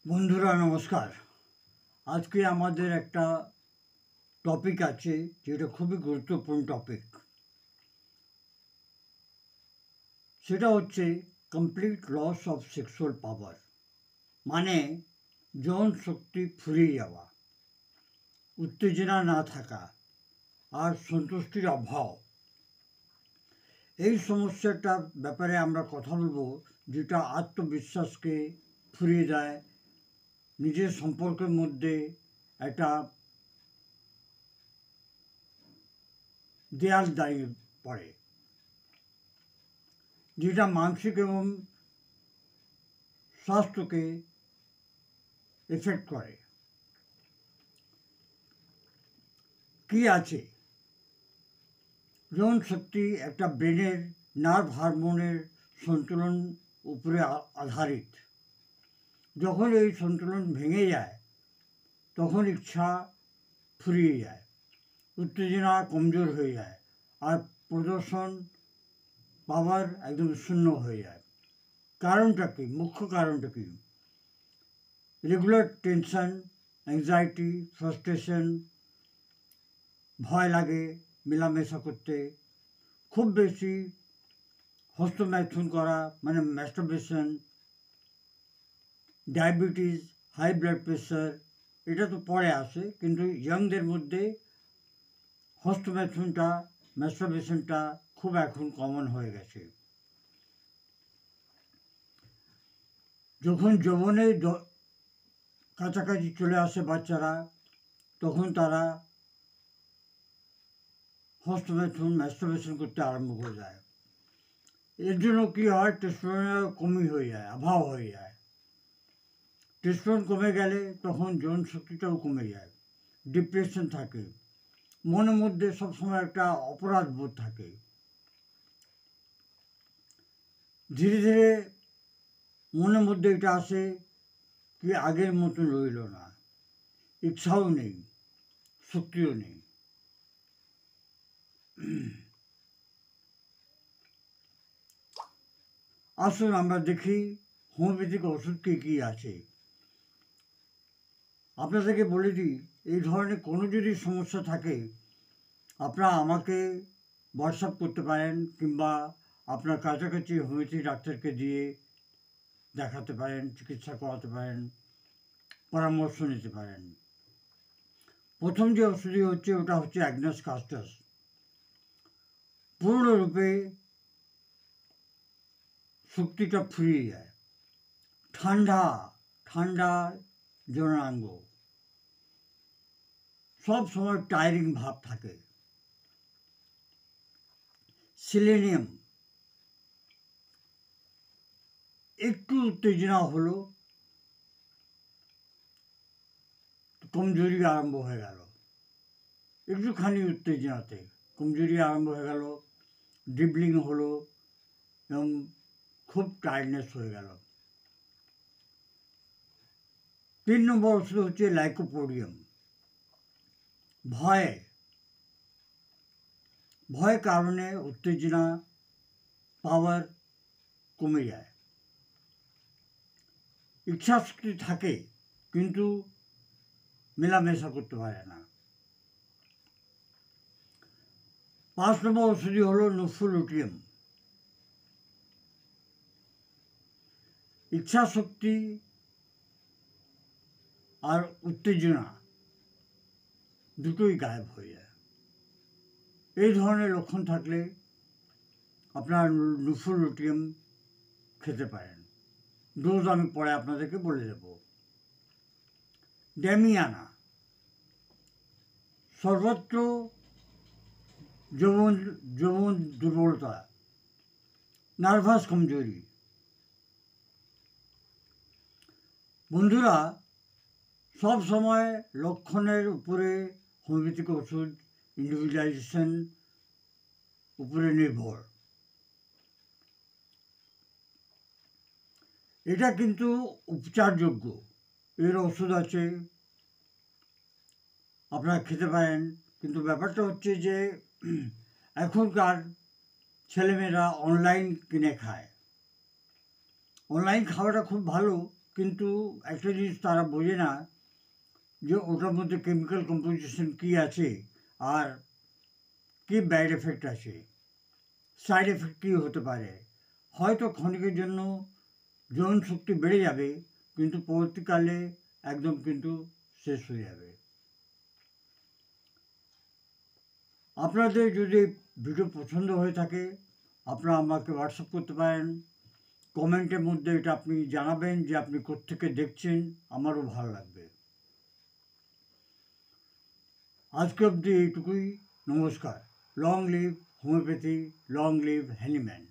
বন্ধুরা নমস্কার। আজকে আমাদের একটা টপিক আছে যেটা খুবই গুরুত্বপূর্ণ টপিক। সেটা হচ্ছে কমপ্লিট লস অফ সেক্সুয়াল পাওয়ার, মানে যৌন শক্তি ফুরিয়ে যাওয়া, উত্তেজনা না থাকা আর সন্তুষ্টির অভাব। এই সমস্যাটার ব্যাপারে আমরা কথা বলবো, যেটা আত্মবিশ্বাসকে ফুরিয়ে দেয়, নিজের সম্পর্কের মধ্যে একটা দেয়াল দাঁড়িয়ে পড়ে, যেটা মানসিক এবং স্বাস্থ্যকে এফেক্ট করে। কি আছে? যৌন শক্তি একটা ব্রেনের নার্ভ হারমোনের সন্তুলন উপরে আধারিত। যখন এই সন্তুলন ভেঙে যায় তখন ইচ্ছা ফুরিয়ে যায়, উত্তেজনা কমজোর হয়ে যায়, আর প্রদর্শন পাওয়ার একদম শূন্য হয়ে যায়। কারণটা কি? মুখ্য কারণটা কি? রেগুলার টেনশন, অ্যাংজাইটি, ফ্রাস্ট্রেশন, ভয় লাগে মেলামেশা করতে, খুব বেশি হস্তমৈথুন করা মানে ম্যাস্টারবেশন, ডায়াবেটিস, হাই ব্লাড প্রেশার, এটা তো পরে আসে, কিন্তু ইয়াংদের মধ্যে হস্তমৈথুনটা, ম্যাস্টারবেশনটা খুব এখন কমন হয়ে গেছে। যখন যৌবনে কাছাকাছি চলে আসে বাচ্চারা, তখন তারা হস্তমৈথুন, ম্যাস্টারবেশন করতে আরম্ভ করে দেয়। এর জন্য কী হয়? টেস্টোস্টেরনের কমই হয়ে যায়, অভাব হয়ে যায়। টেস্টোস্টেরন কমে গেলে তখন যৌন শক্তিটাও কমে যায়, ডিপ্রেশন থাকে, মনের মধ্যে সবসময় একটা অপরাধ বোধ থাকে। ধীরে ধীরে মনের মধ্যে এটা আসে কি আগের মতন রইল না, ইচ্ছাও নেই, শক্তিও নেই। আসুন আমরা দেখি হোমিওপ্যাথিক ওষুধ কী আছে। আপনাদেরকে বলে দিই, এই ধরনের কোনো যদি সমস্যা থাকে আপনারা আমাকে হোয়াটসঅ্যাপ করতে পারেন, কিংবা আপনার কাছাকাছি হোমিওপ্যাথি ডাক্তারকে দিয়ে দেখাতে পারেন, চিকিৎসা করাতে পারেন, পরামর্শ নিতে পারেন। প্রথম যে ওষুধই হচ্ছে ওটা হচ্ছে অ্যাগনাস কাস্টাস। পূর্ণরূপে শক্তিটা ফুরিয়ে যায়, ঠান্ডা ঠান্ডা যৌনাঙ্গ, সব সময় টায়ারিং ভাব থাকে। সিলেনিয়াম, একটু উত্তেজনা হলো কমজোরি আরম্ভ হয়ে গেল, একটুখানি উত্তেজনাতে কমজোরি আরম্ভ হয়ে গেল, ড্রিবলিং হলো এবং খুব টায়ার্ডনেস হয়ে গেল। 3 নম্বর ওষুধ হচ্ছে লাইকোপোডিয়াম। ভয় কারণে উত্তেজনা পাওয়ার কমে যায়, ইচ্ছাশক্তি থাকে কিন্তু মেলামেশা করতে পারে না। 5 নম্বর ওষুধই হলো নফুলুটিয়াম। ইচ্ছাশক্তি আর উত্তেজনা দুটোই গায়েব হয়ে যায়। এই ধরনের লক্ষণ থাকলে আপনারা নফুলুটিয়াম খেতে পারেন। ডোজ আমি পরে আপনাদেরকে বলে দেব। ড্যামিয়ানা, সর্বত্র যৌবন দুর্বলতা, নার্ভাস কমজোরি। বন্ধুরা, সব সময় লক্ষণের উপরে হোমিওপ্যাথিক ওষুধ ইন্ডিভিজুয়ালাইজেশন উপরে নির্ভর। এটা কিন্তু উপচারযোগ্য, এর ওষুধ আছে, আপনারা খেতে পারেন। কিন্তু ব্যাপারটা হচ্ছে যে এখনকার ছেলেমেয়েরা অনলাইন কিনে খায়। অনলাইন খাওয়াটা খুব ভালো, কিন্তু একটা জিনিস তারা বোঝে না যে ওটার মধ্যে কেমিক্যাল কম্পোজিশন কী আছে আর কী ব্যাড এফেক্ট আছে, সাইড এফেক্ট কী হতে পারে। হয়তো ক্ষণিকের জন্য যৌন শক্তি বেড়ে যাবে, কিন্তু পরবর্তীকালে একদম কিন্তু শেষ হয়ে যাবে। আপনাদের যদি ভিডিও পছন্দ হয়ে থাকে, আপনারা আমাকে হোয়াটসঅ্যাপ করতে পারেন। কমেন্টের মধ্যে এটা আপনি জানাবেন যে আপনি কোত্থেকে দেখছেন, আমারও ভালো লাগবে। আজকে অবধি এইটুকুই। নমস্কার। Long live homeopathy, long live Hahnemann.